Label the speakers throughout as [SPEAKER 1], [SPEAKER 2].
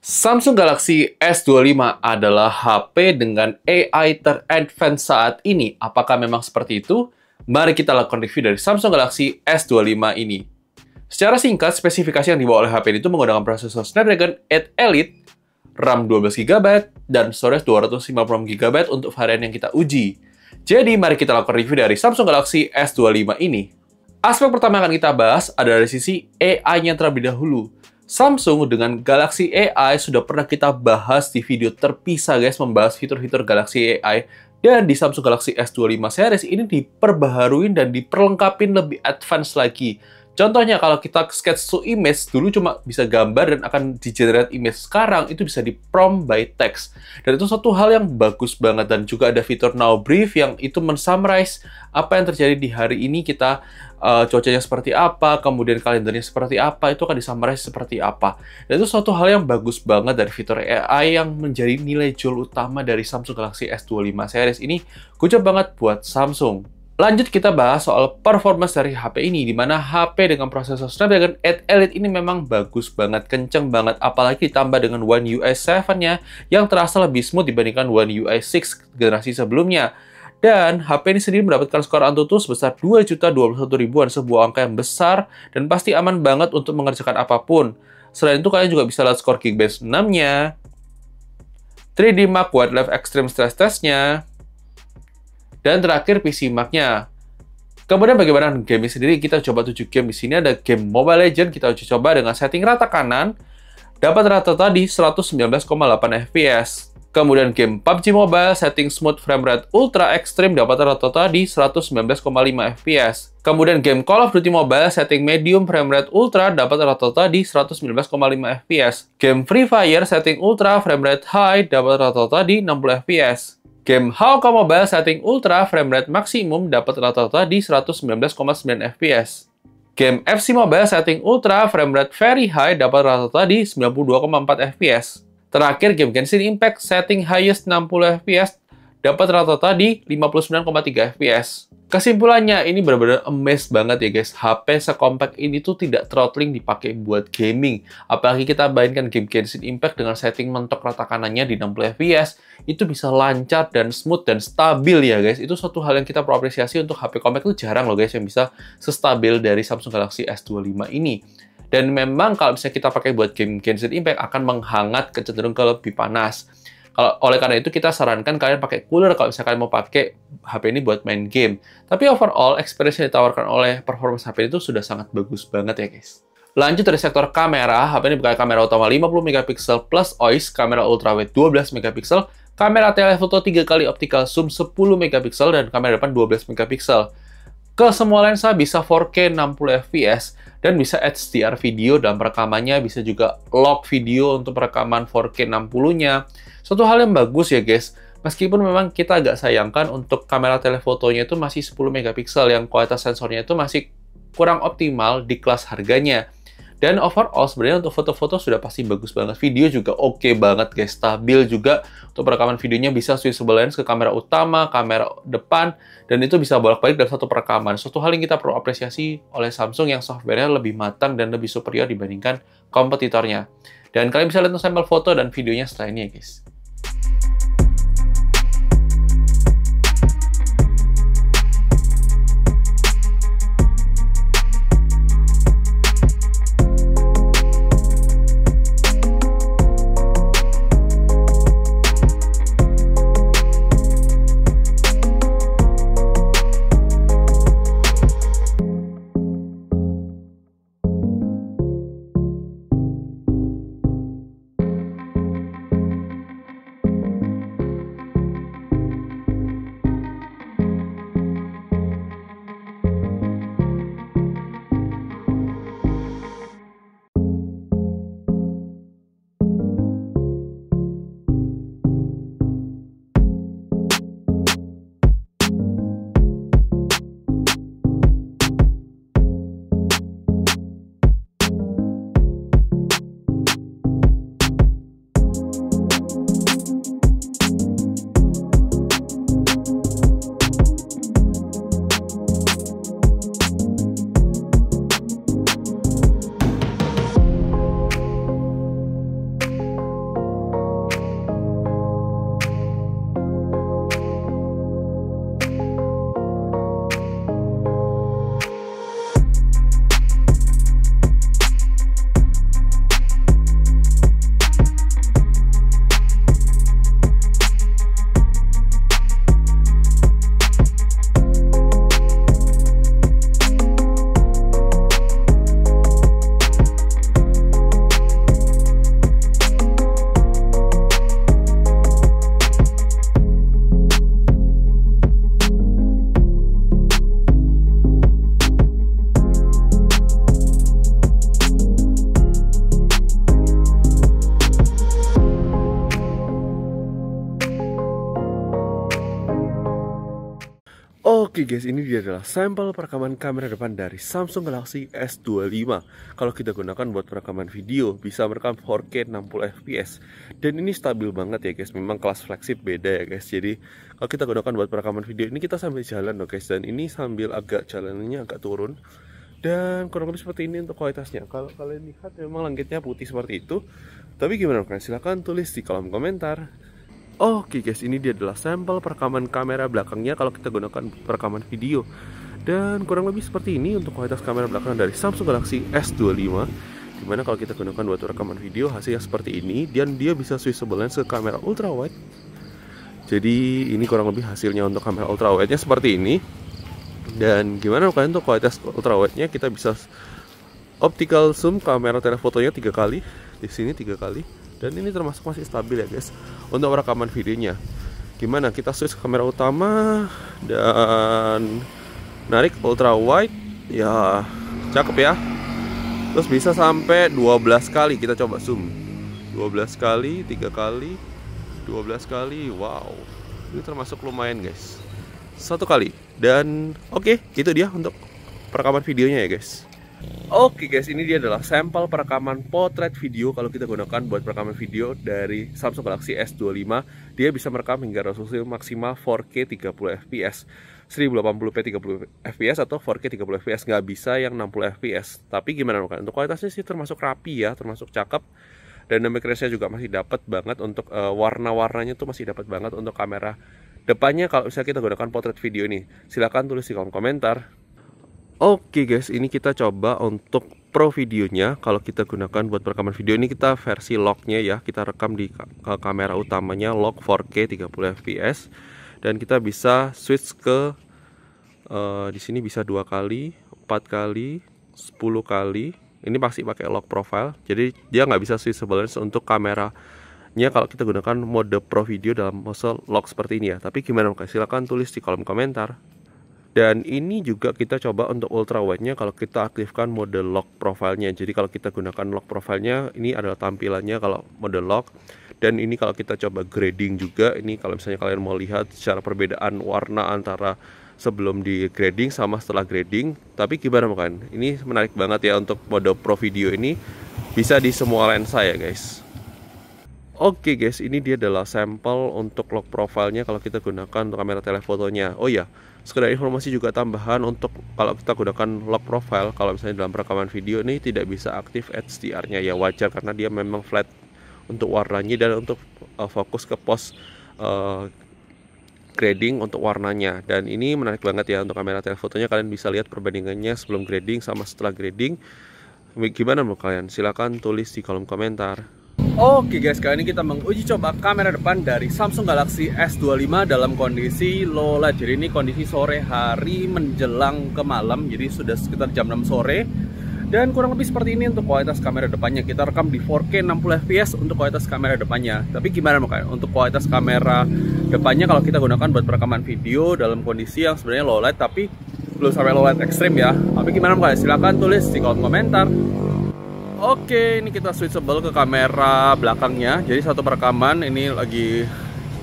[SPEAKER 1] Samsung Galaxy S25 adalah HP dengan AI ter-advance saat ini. Apakah memang seperti itu? Mari kita lakukan review dari Samsung Galaxy S25 ini. Secara singkat, spesifikasi yang dibawa oleh HP ini itu menggunakan prosesor Snapdragon 8 Elite, RAM 12GB, dan storage 256GB untuk varian yang kita uji. Jadi, mari kita lakukan review dari Samsung Galaxy S25 ini. Aspek pertama yang akan kita bahas adalah dari sisi AI-nya terlebih dahulu. Samsung dengan Galaxy AI sudah pernah kita bahas di video terpisah guys, membahas fitur-fitur Galaxy AI. Dan di Samsung Galaxy S25 series ini diperbaharuin dan diperlengkapin lebih advance lagi. Contohnya kalau kita sketch to image, dulu cuma bisa gambar dan akan di-generate image. Sekarang itu bisa di-prompt by text. Dan itu suatu hal yang bagus banget. Dan juga ada fitur Now Brief yang itu men-summarize apa yang terjadi di hari ini kita, cuacanya seperti apa, kemudian kalendernya seperti apa, itu akan di-summarize seperti apa. Dan itu suatu hal yang bagus banget dari fitur AI yang menjadi nilai jual utama dari Samsung Galaxy S25 series ini. Good banget buat Samsung. Lanjut kita bahas soal performance dari HP ini, di mana HP dengan prosesor Snapdragon 8 Elite ini memang bagus banget, kenceng banget, apalagi ditambah dengan One UI 7-nya yang terasa lebih smooth dibandingkan One UI 6 generasi sebelumnya. Dan HP ini sendiri mendapatkan skor Antutu sebesar 2.021.000-an, sebuah angka yang besar dan pasti aman banget untuk mengerjakan apapun. Selain itu, kalian juga bisa lihat skor Geekbench 6-nya, 3D Mark Wildlife Extreme Stress Test-nya, dan terakhir PC Mark-nya. Kemudian bagaimana game sendiri? Kita coba 7 game di sini. Ada game Mobile Legends, kita uji coba dengan setting rata kanan, dapat rata-rata di 119,8 fps. Kemudian game PUBG Mobile, setting smooth frame rate ultra extreme, dapat rata-rata di 119,5 fps. Kemudian game Call of Duty Mobile, setting medium frame rate ultra, dapat rata-rata di 119,5 fps. Game Free Fire, setting ultra frame rate high, dapat rata-rata di 60 fps. Game HOK Mobile setting ultra frame rate maksimum dapat rata-rata di 119,9 fps. Game FC Mobile setting ultra frame rate very high dapat rata-rata di 92,4 fps. Terakhir game Genshin Impact setting highest 60 fps dapat rata-rata di 59,3 fps. Kesimpulannya, ini benar-benar amazed banget ya guys. HP sekompak ini tuh tidak throttling dipakai buat gaming. Apalagi kita mainkan game Genshin Impact dengan setting mentok rata kanannya di 60 fps. Itu bisa lancar dan smooth dan stabil ya guys. Itu suatu hal yang kita perlu apresiasi untuk HP compact itu jarang loh guys yang bisa sestabil dari Samsung Galaxy S25 ini. Dan memang kalau misalnya kita pakai buat game Genshin Impact akan menghangat, kecenderung ke lebih panas. Oleh karena itu kita sarankan kalian pakai cooler kalau misalnya kalian mau pakai HP ini buat main game. Tapi overall experience yang ditawarkan oleh performance HP itu sudah sangat bagus banget ya guys. Lanjut dari sektor kamera, HP ini pakai kamera utama 50 MP plus OIS, kamera ultrawide 12 MP, kamera telefoto 3 kali optical zoom 10 MP, dan kamera depan 12 MP. Ke semua lensa bisa 4K 60 fps dan bisa HDR video dalam rekamannya, bisa juga log video untuk perekaman 4K 60-nya. Suatu hal yang bagus ya guys, meskipun memang kita agak sayangkan untuk kamera telefotonya itu masih 10 MP yang kualitas sensornya itu masih kurang optimal di kelas harganya. Dan overall sebenarnya untuk foto-foto sudah pasti bagus banget. Video juga oke banget guys, stabil juga. Untuk perekaman videonya bisa switchable lens ke kamera utama, kamera depan, dan itu bisa bolak-balik dalam satu perekaman. Suatu hal yang kita perlu apresiasi oleh Samsung yang software-nya lebih matang dan lebih superior dibandingkan kompetitornya. Dan kalian bisa lihat sampel foto dan videonya setelah ini ya guys.
[SPEAKER 2] Oke guys, ini dia adalah sampel perekaman kamera depan dari Samsung Galaxy S25. Kalau kita gunakan buat perekaman video, bisa merekam 4K 60fps. Dan ini stabil banget ya guys, memang kelas flagship beda ya guys. Jadi kalau kita gunakan buat perekaman video, ini kita sambil jalan loh guys. Dan ini sambil agak jalanannya agak turun. Dan kurang lebih seperti ini untuk kualitasnya. Kalau kalian lihat memang langitnya putih seperti itu. Tapi gimana kalian? Silahkan tulis di kolom komentar. Oke guys, ini dia adalah sampel perekaman kamera belakangnya kalau kita gunakan perekaman video. Dan kurang lebih seperti ini untuk kualitas kamera belakang dari Samsung Galaxy S25. Dimana kalau kita gunakan buat rekaman video hasilnya seperti ini. Dan dia bisa switchable lens ke kamera ultra wide. Jadi ini kurang lebih hasilnya untuk kamera ultra wide-nya seperti ini. Dan gimana kalian untuk kualitas ultra wide-nya, kita bisa optical zoom kamera telefotonya 3 kali. Di sini 3 kali. Dan ini termasuk masih stabil ya guys untuk rekaman videonya. Gimana kita switch ke kamera utama dan narik ultra wide, ya cakep ya. Terus bisa sampai 12 kali, kita coba zoom 12 kali, 3 kali, 12 kali. Wow, ini termasuk lumayan guys. 1 kali. Dan oke, itu dia untuk perekaman videonya ya guys. Oke guys, ini dia adalah sampel perekaman potret video kalau kita gunakan buat perekaman video dari Samsung Galaxy S25. Dia bisa merekam hingga resolusi maksimal 4K 30fps, 1080p 30fps atau 4K 30fps, nggak bisa yang 60fps. Tapi gimana kan? Untuk kualitasnya sih termasuk rapi ya, termasuk cakep. Dynamic range-nya juga masih dapat banget untuk warna-warnanya tuh masih dapat banget untuk kamera depannya kalau misalnya kita gunakan potret video ini. Silahkan tulis di kolom komentar. Oke guys, ini kita coba untuk pro videonya. Kalau kita gunakan buat rekaman video ini, kita versi lognya ya. Kita rekam di kamera utamanya log 4K 30fps. Dan kita bisa switch ke di sini bisa 2 kali, 4 kali, 10 kali. Ini pasti pakai log profile. Jadi dia nggak bisa switchable lens untuk kameranya kalau kita gunakan mode pro video dalam mode log seperti ini ya. Tapi gimana? Silahkan tulis di kolom komentar. Dan ini juga kita coba untuk ultra wide-nya kalau kita aktifkan mode lock profile-nya. Jadi kalau kita gunakan lock profile-nya, ini adalah tampilannya kalau mode lock. Dan ini kalau kita coba grading juga, ini kalau misalnya kalian mau lihat secara perbedaan warna antara sebelum di grading sama setelah grading. Tapi gimana kan? Ini menarik banget ya untuk mode pro video ini, bisa di semua lensa ya guys. Oke guys, ini dia adalah sampel untuk lock profile-nya kalau kita gunakan untuk kamera telefotonya. Oh ya, sekedar informasi juga tambahan untuk kalau kita gunakan lock profile, kalau misalnya dalam rekaman video ini tidak bisa aktif HDR-nya ya, wajar karena dia memang flat untuk warnanya dan untuk fokus ke pos grading untuk warnanya. Dan ini menarik banget ya untuk kamera telefotonya, kalian bisa lihat perbandingannya sebelum grading sama setelah grading. Gimana menurut kalian? Silahkan tulis di kolom komentar. Oke guys, kali ini kita menguji coba kamera depan dari Samsung Galaxy S25 dalam kondisi low light. Jadi ini kondisi sore hari menjelang ke malam, jadi sudah sekitar jam 6 sore. Dan kurang lebih seperti ini untuk kualitas kamera depannya. Kita rekam di 4K 60fps untuk kualitas kamera depannya. Tapi gimana makanya untuk kualitas kamera depannya kalau kita gunakan buat perekaman video dalam kondisi yang sebenarnya low light tapi belum sampai low light ekstrim ya. Tapi gimana makanya? Silahkan tulis di kolom komentar. Oke, ini kita switchable ke kamera belakangnya. Jadi satu perekaman ini lagi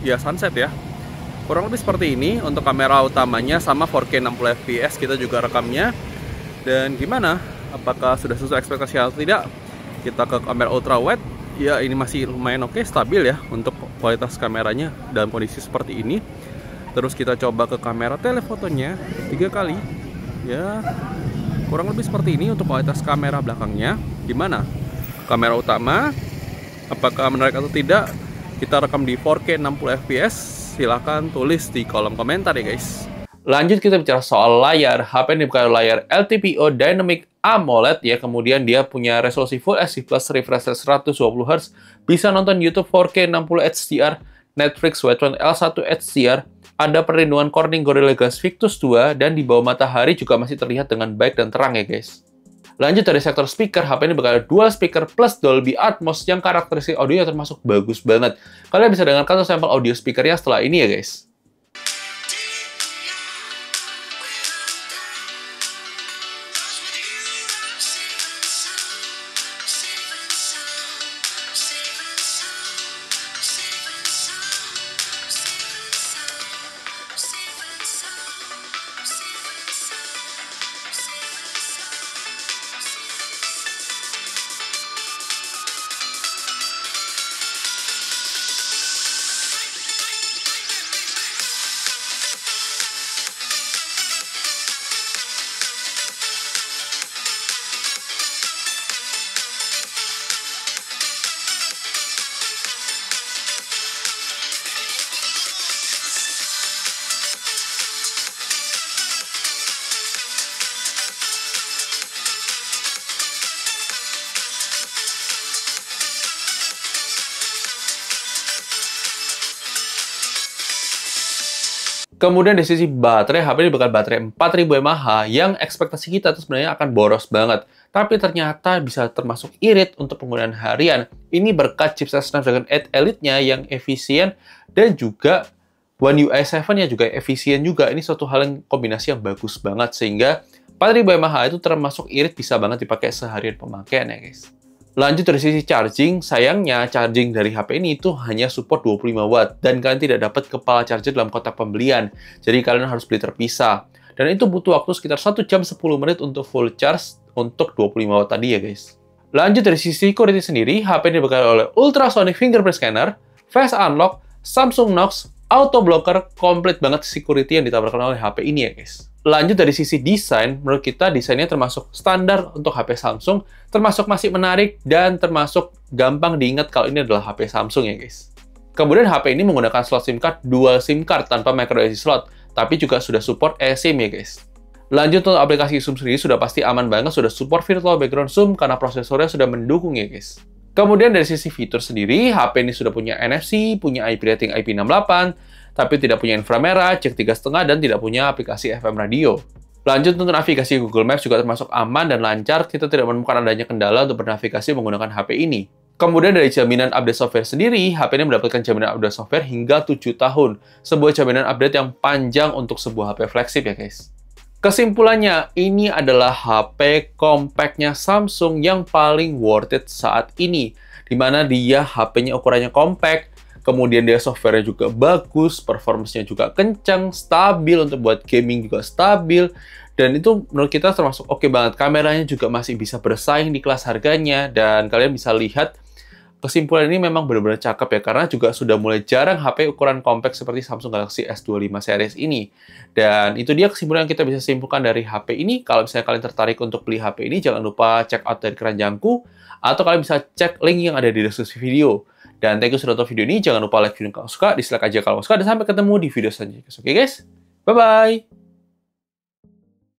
[SPEAKER 2] ya sunset ya. Kurang lebih seperti ini untuk kamera utamanya sama 4K 60fps kita juga rekamnya. Dan gimana? Apakah sudah sesuai ekspektasi atau tidak? Kita ke kamera ultra wide. Ya ini masih lumayan oke, stabil ya untuk kualitas kameranya dalam kondisi seperti ini. Terus kita coba ke kamera telefotonya 3 kali. Ya kurang lebih seperti ini untuk kualitas kamera belakangnya. Gimana? Kamera utama, apakah menarik atau tidak? Kita rekam di 4K 60fps. Silahkan tulis di kolom komentar ya guys. Lanjut kita bicara soal layar. HP ini bukan layar LTPO Dynamic AMOLED ya. Kemudian dia punya resolusi Full HD Plus, refresh rate 120Hz. Bisa nonton YouTube 4K 60 HDR, Netflix Webtoon L1 HDR. Ada perlindungan Corning Gorilla Glass Victus 2 dan di bawah matahari juga masih terlihat dengan baik dan terang ya guys. Lanjut dari sektor speaker, HP ini bakal dual speaker plus Dolby Atmos yang karakteristik audionya termasuk bagus banget. Kalian bisa dengarkan sampel audio speakernya setelah ini ya guys.
[SPEAKER 1] Kemudian dari sisi baterai, HP ini bakal baterai 4000 mAh yang ekspektasi kita tuh sebenarnya akan boros banget. Tapi ternyata bisa termasuk irit untuk penggunaan harian. Ini berkat chipset Snapdragon 8 Elite-nya yang efisien dan juga One UI 7-nya juga efisien juga. Ini suatu hal yang kombinasi yang bagus banget sehingga 4000 mAh itu termasuk irit, bisa banget dipakai seharian pemakaian ya guys. Lanjut dari sisi charging, sayangnya charging dari HP ini itu hanya support 25 watt dan kalian tidak dapat kepala charger dalam kotak pembelian. Jadi kalian harus beli terpisah. Dan itu butuh waktu sekitar 1 jam 10 menit untuk full charge untuk 25 watt tadi ya guys. Lanjut dari sisi security sendiri, HP ini dibekali oleh ultrasonic fingerprint scanner, face unlock, Samsung Knox, auto blocker, komplit banget security yang ditawarkan oleh HP ini ya guys. Lanjut dari sisi desain, menurut kita desainnya termasuk standar untuk HP Samsung, termasuk masih menarik dan termasuk gampang diingat kalau ini adalah HP Samsung ya guys. Kemudian HP ini menggunakan slot SIM card, dual SIM card tanpa microSD slot, tapi juga sudah support eSIM ya guys. Lanjut untuk aplikasi zoom sendiri sudah pasti aman banget, sudah support virtual background zoom karena prosesornya sudah mendukung ya guys. Kemudian dari sisi fitur sendiri, HP ini sudah punya NFC, punya IP rating IP68, tapi tidak punya inframerah, cek 3,5, dan tidak punya aplikasi FM radio. Lanjut untuk navigasi Google Maps juga termasuk aman dan lancar, kita tidak menemukan adanya kendala untuk bernavigasi menggunakan HP ini. Kemudian dari jaminan update software sendiri, HP ini mendapatkan jaminan update software hingga 7 tahun. Sebuah jaminan update yang panjang untuk sebuah HP flagship ya guys. Kesimpulannya, ini adalah HP compactnya Samsung yang paling worth it saat ini. Dimana dia HP-nya ukurannya compact, kemudian dia software-nya juga bagus, performance-nya juga kencang, stabil, untuk buat gaming juga stabil, dan itu menurut kita termasuk oke banget. Kameranya juga masih bisa bersaing di kelas harganya, dan kalian bisa lihat kesimpulan ini memang benar-benar cakep ya, karena juga sudah mulai jarang HP ukuran compact seperti Samsung Galaxy S25 series ini. Dan itu dia kesimpulan yang kita bisa simpulkan dari HP ini. Kalau misalnya kalian tertarik untuk beli HP ini, jangan lupa check out dari keranjangku, atau kalian bisa cek link yang ada di deskripsi video. Dan thank you sudah nonton video ini. Jangan lupa like video kalau suka, dislike aja kalau suka, dan sampai ketemu di video selanjutnya. Oke guys, bye-bye!